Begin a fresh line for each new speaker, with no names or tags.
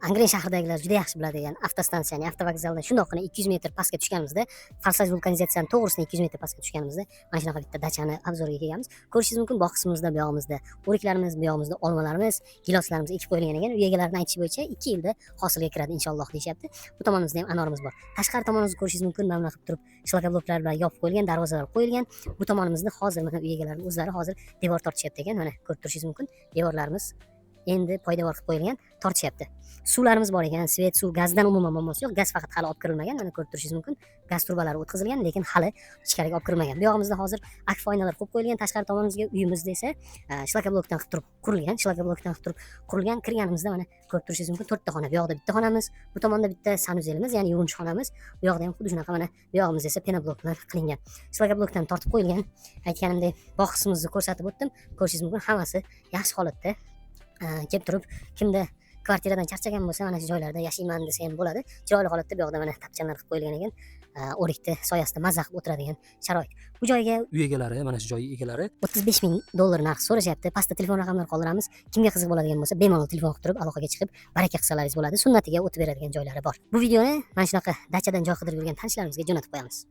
Angren shahridagilar juda yaxshi biladigan avtostansiyani, avtovokzaldan shundoqqina 200 metr pastga tushganimizda, forsaj vulkanizatsiyani to'g'risida 200 metr pastga tushganimizda mana shunaqa bitta dachani obzorga kelganmiz. Ko'rishingiz mumkin, boq qismimizda bu yog'imizda o'riklarimiz, bu yog'imizda olmalarimiz, giloslarimiz ekib qo'yilgan ekan. Uy egalarining aytishi bo'yicha 2 yilda hosilga kiradi inshaalloh deyapti. Bu tomonimizda ham anorimiz bor. Tashqari tomonimizni ko'rishingiz mumkin, mana bunaqa qilib turib shlakabloklar bilan yopib qo'yilgan, darvozalar qo'yilgan. Bu tomonimizni hozir mana uy egalarining o'zlari hozir devor tortishyapti ekan. Mana ko'rib turishingiz mumkin, devorlarimiz endi poydevor qilib qo'yilgan, tortishyapti. Suvlarimiz bor ekan, svet, suv, gazdan umuman muammosi yo'q. Gaz faqat hali olib kirilmagan. Mana ko'rib turishingiz mumkin, gaz turbalari o'tkazilgan, lekin hali ichkariga olib kirilmagan. Bu yog'imizda hozir akfa oynalar qo'yib qo'yilgan. Tashqari tomonimizga uyimizda esa shlakablokdan qilib turib qurilgan. Shlakablokdan qilib turib qurilgan. Kirganimizda mana ko'rib turishingiz mumkin, 4 ta xona. Bu yoqda bitta xonamiz, bu tomonda bitta sanuzelimiz, ya'ni yuvinish xonamiz. Bu yoqda ham xuddi shunaqa mana bu yog'imizda esa penobloklar qilingan. Shlakablokdan tortib qo'yilgan. Aytganimdek, boq qismimizni ko'rsatib o'tdim. Ko'rishingiz mumkin, hammasi yaxshi holatda. Kelib turib, kimda kvartiradan charchagan bo'lsa, mana shu joylarda yashayman desa ham bo'ladi. Chiroyli holatda bu yoqda mana tapchanlar qilib qo'yilgan ekan. O'rikni soyasida mazza qilib o'tiradigan sharoit. Bu joyga
Uy egalari, mana shu joy egalari
$35,000 narx so'rashyapti. Pastda telefon raqamlarini qoldiramiz. Kimga qiziq bo'ladigan bo'lsa, bemalol telefon qilib turib aloqaga chiqib, baraka qilsalaringiz bo'ladi. Sunnatiga o'tib beradigan joylari bor. Bu videoni mana shunaqa dachadan joy qidirib yurgan tanishlarimizga jo'natib qo'yamiz.